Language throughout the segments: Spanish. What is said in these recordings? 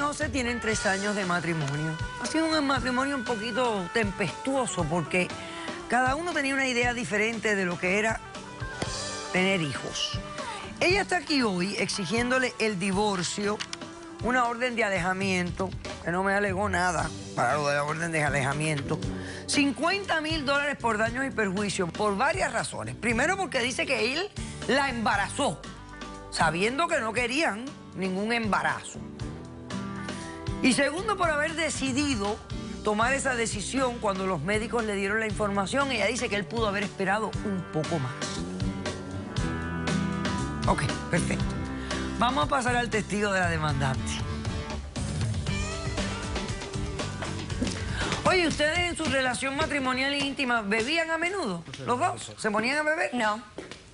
José tienen 3 años de matrimonio. Ha sido un matrimonio un poquito tempestuoso porque cada uno tenía una idea diferente de lo que era tener hijos. Ella está aquí hoy exigiéndole el divorcio, una orden de alejamiento, que no me alegó nada para lo de la orden de alejamiento. $50,000 por daños y perjuicios por varias razones. Primero porque dice que él la embarazó, sabiendo que no querían ningún embarazo. Y segundo, por haber decidido tomar esa decisión cuando los médicos le dieron la información. Ella dice que él pudo haber esperado un poco más. Ok, perfecto. Vamos a pasar al testigo de la demandante. Oye, ¿ustedes en su relación matrimonial e íntima bebían a menudo? ¿Los dos? ¿Se ponían a beber? No.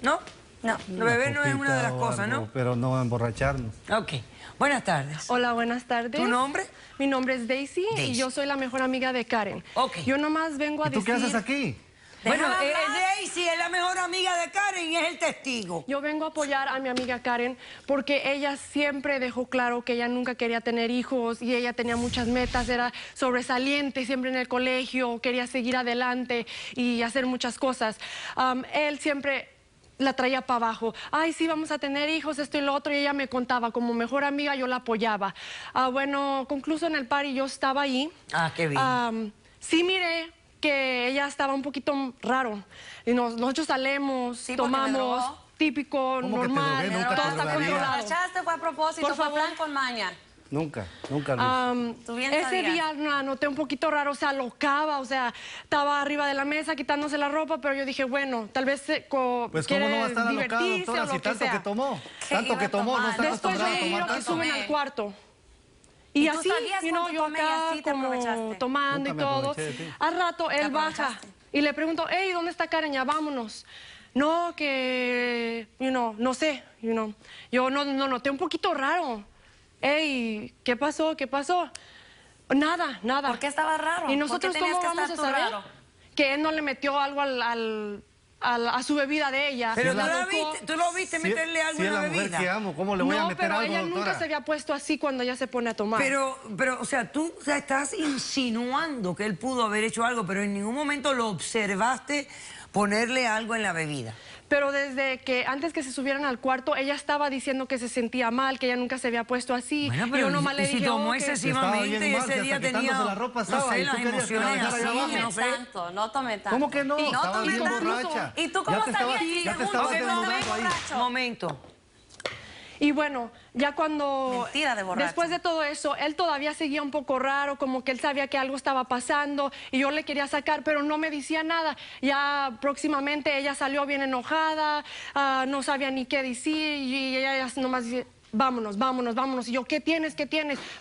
¿No? No. Beber no es una de las cosas, ¿no? Pero no emborracharnos. Ok. Buenas tardes. Hola, buenas tardes. ¿Tu nombre? Mi nombre es Daisy, Daisy. y yo soy la mejor amiga de Karen. Ok. Yo nomás vengo a ¿Y tú decir... qué haces aquí? Bueno, Déjame hablar. Daisy es la mejor amiga de Karen y es el testigo. Yo vengo a apoyar a mi amiga Karen porque ella siempre dejó claro que ella nunca quería tener hijos y ella tenía muchas metas, era sobresaliente siempre en el colegio, quería seguir adelante y hacer muchas cosas. Él siempre la traía para abajo. Ay, sí, vamos a tener hijos, esto y lo otro, y ella me contaba. Como mejor amiga yo la apoyaba. Bueno, concluso en el party yo estaba ahí. Ah, qué bien. Sí miré que ella estaba un poquito raro. Y nosotros salimos, Sí, porque me tomamos, drogó. típico, ¿Cómo que te normal, drogué? Nunca todo te está drogaría. controlado. Echaste, fue a propósito, Por fue favor. plan con maña. Nunca, Luis. Tú bien Ese sabías. día la noté un poquito raro, o sea, locaba, o sea, estaba arriba de la mesa quitándose la ropa, pero yo dije, bueno, tal vez Pues cómo quiere no va a estar alocado, divertirse doctora, o si lo que tanto sea. que tomó. ¿Qué Tanto iba que a tomó, no tomar? está Después yo acostumbrado a tomar miro que tanto. suben al cuarto. ¿Y Y tú así, sabías yo cuánto tomé y acá así te como aprovechaste? tomando Nunca y me todo. aproveché de ti. Al rato él baja aprovechaste. y le pregunto, hey, ¿dónde está Karen? Ya vámonos. No, que, no sé, yo no noté un poquito raro. Hey, ¿qué pasó? ¿Qué pasó? Nada. ¿Por qué estaba raro? ¿Y nosotros ¿Por qué tenías cómo que vamos a estar tú saber raro? que él no le metió algo a su bebida de ella? Pero La tú la tocó. viste, tú lo viste meterle algo Si en es la la mujer bebida. que amo, ¿cómo le voy a No, meter pero algo, ella doctora? nunca se había puesto así cuando ella se pone a tomar. Pero, o sea, tú estás insinuando que él pudo haber hecho algo, pero en ningún momento lo observaste ponerle algo en la bebida. Pero desde que antes que se subieran al cuarto, ella estaba diciendo que se sentía mal, que ella nunca se había puesto así. Bueno, Y pero yo nomás le si dije, tomó "Oh, que-". excesivamente Estaba bien y mal, ese si día hasta tenía, quitándose la ropa no estaba, sé, y tú las querías que la emociones dejara ahí así, abajo. no sé. No tomé tanto. ¿Cómo que no? Y no Estaba tomé bien tanto. borracha. ¿Y tú cómo Ya te sabías? estabas- Y ya te según estabas que no estaba desnudando ahí. borracho. Momento. Y bueno, ya cuando... Mentira de borracho. Después de todo eso, él todavía seguía un poco raro, como que él sabía que algo estaba pasando y yo le quería sacar, pero no me decía nada. Ya próximamente ella salió bien enojada, no sabía ni qué decir y ella nomás dice, vámonos. Y yo, ¿qué tienes?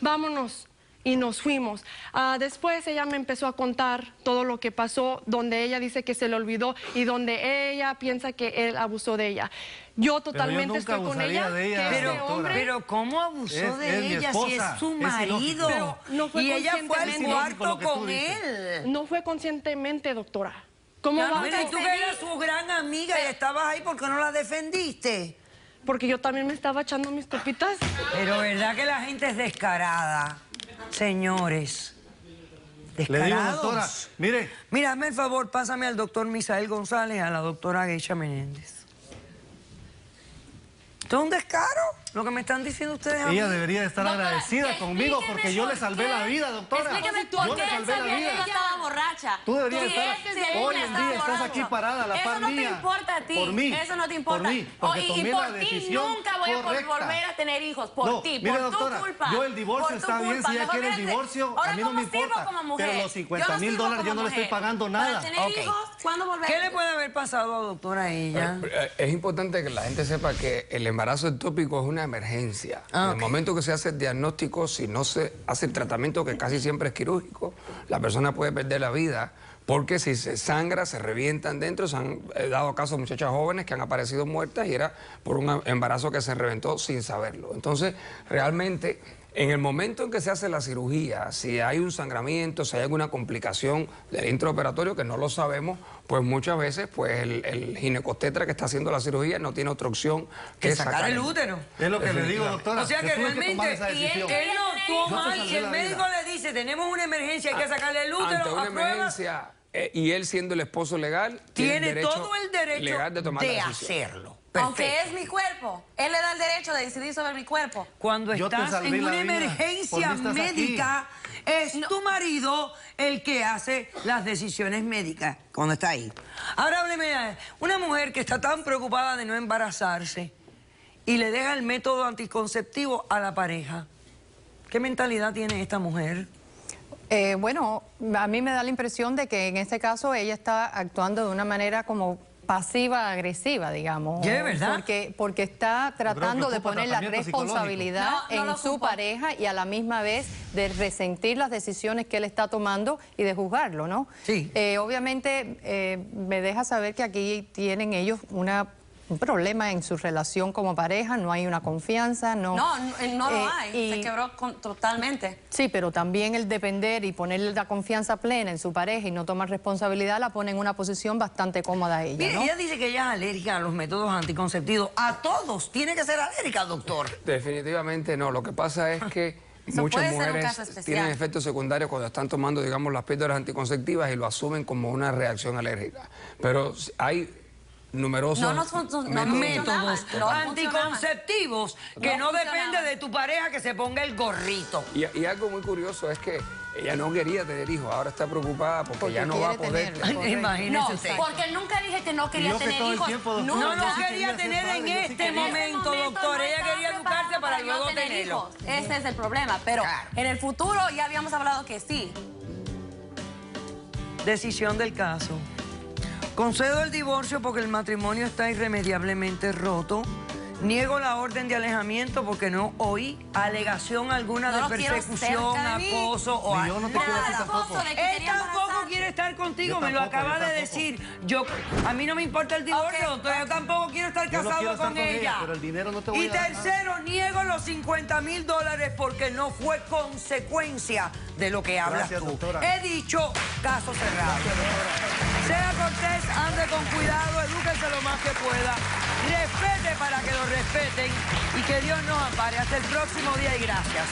Vámonos. Y nos fuimos. Después ella me empezó a contar todo lo que pasó, donde ella dice que se le olvidó y donde ella piensa que él abusó de ella. Yo totalmente nunca estoy con abusaría ella, de ella, que este doctora. hombre... Pero ¿cómo abusó de Es mi ella esposa, si es su es marido? ilógico. Pero no fue y ella fue al conscientemente. cuarto Lo que tú con dices. él. No fue conscientemente, doctora. ¿Cómo Yo no va? Bueno, y tú que eras su gran amiga y estabas ahí, ¿por qué no la defendiste? Porque yo también me estaba echando mis copitas. Pero verdad que la gente es descarada, señores. Le digo, Descarados. doctora, mire, Mira, hazme el favor, pásame al doctor Misael González y a la doctora Geisha Menéndez. ¿Esto es un descaro? Lo que me están diciendo ustedes a mí. ella debería de estar Doctora, agradecida conmigo explíqueme porque yo le por salvé qué. la vida, doctora. Explíqueme Yo por le qué él salvé la sabía que vida. ella estaba borracha. Tú deberías Si estar... él desde Hoy ella en estaba día estás borracho. aquí parada a la Eso par no te mía. importa a ti. Por mí. Eso no te importa. Por mí, porque y tomé por la ti decisión nunca voy a correcta. volver a tener hijos. Por No, ti, mire, por doctora, tu culpa. yo el divorcio Por tu está bien, culpa. si ella Mejor quiere el vete. divorcio, Ahora, a mí no ¿cómo me sirvo importa. como mujer? Pero los Yo no 50,000 sirvo dólares yo como no le estoy mujer. pagando Para nada. tener Ok. hijos, ¿cuándo volver? ¿Qué le puede haber pasado a doctora ella? Es importante que la gente sepa que el embarazo ectópico es una emergencia. Ah, En ok. el momento que se hace el diagnóstico, si no se hace el tratamiento, que casi siempre es quirúrgico, la persona puede perder la vida, porque si se sangra, se revientan dentro. Se han dado casos de muchachas jóvenes que han aparecido muertas y era por un embarazo que se reventó sin saberlo. Entonces, realmente, en el momento en que se hace la cirugía, si hay un sangramiento, si hay alguna complicación del intraoperatorio, que no lo sabemos, pues muchas veces pues el ginecobstetra que está haciendo la cirugía no tiene otra opción Que que sacar el útero. Es lo que le digo, doctora. O sea que tuve tomar realmente esa Y él decisión. quería Él no tener actuó Yo te mal. salvé Si el la médico vida. le dice, tenemos una emergencia, hay que sacarle el útero, Ante una aprueba, emergencia, y él siendo el esposo legal, tiene todo el derecho legal de tomar la decisión. hacerlo. Aunque Perfecto. es mi cuerpo, él le da el derecho de decidir sobre mi cuerpo. Cuando Yo te estás salvé en la una vida. emergencia ¿Por qué estás médica, es tu marido el que hace las decisiones médicas cuando está ahí. Ahora hábleme, una mujer que está tan preocupada de no embarazarse y le deja el método anticonceptivo a la pareja. ¿Qué mentalidad tiene esta mujer? Bueno, a mí me da la impresión de que en este caso ella está actuando de una manera como pasiva-agresiva, digamos. ¿De verdad? Porque está tratando de ocupa poner la tratamiento psicológico. responsabilidad No, no en lo su ocupa. pareja y a la misma vez de resentir las decisiones que él está tomando y de juzgarlo, ¿no? Sí. Obviamente me deja saber que aquí tienen ellos un problema en su relación como pareja, no hay una confianza, no... No lo hay, y- se quebró totalmente. Sí, pero también el depender y ponerle la confianza plena en su pareja y no tomar responsabilidad la pone en una posición bastante cómoda a ella, Mire, ¿no? ella dice que ella es alérgica a los métodos anticonceptivos. A todos tiene que ser alérgica, doctor. Definitivamente no. Lo que pasa es que Eso muchas puede ser un mujeres caso especial. tienen efectos secundarios cuando están tomando, digamos, las píldoras anticonceptivas y lo asumen como una reacción alérgica. Pero hay numerosos métodos anticonceptivos que no depende de tu pareja que se ponga el gorrito. Y algo muy curioso es que ella no quería tener hijos, ahora está preocupada porque ya no va a quiere poder. tenerlo. Correcto. Imagínese No, usted. porque nunca dije que no quería yo que tener todo el hijos. tiempo, doctora, No, Nunca. no sí quería quería ser tener padre, en yo sí este quería. momento, doctor. no Ella estaba quería educarse preparada para yo luego tener tenerlo. hijos. Ese es el problema. Pero Claro. en el futuro ya habíamos hablado que sí. Decisión del caso. Concedo el divorcio porque el matrimonio está irremediablemente roto. Niego la orden de alejamiento porque no oí alegación alguna No de lo quiero persecución, cerca de mí. acoso o Ni yo no te quiero a ti Nada, tampoco. acoso de que Él quería tampoco embarazarse. quiere estar contigo, Yo me lo tampoco, acaba yo de tampoco. decir. A mí no me importa el divorcio, Ok, doctor, yo tampoco quiero estar Yo no casado quiero estar con con ella, ella. pero el dinero no te voy Y a dar. tercero, niego los $50,000 porque no fue consecuencia de lo que hablas Gracias, tú. doctora. He dicho, caso cerrado. Sea cortés, ande con cuidado, edúquese lo más que pueda. Respete para que lo respeten y que Dios nos ampare. Hasta el próximo día y gracias.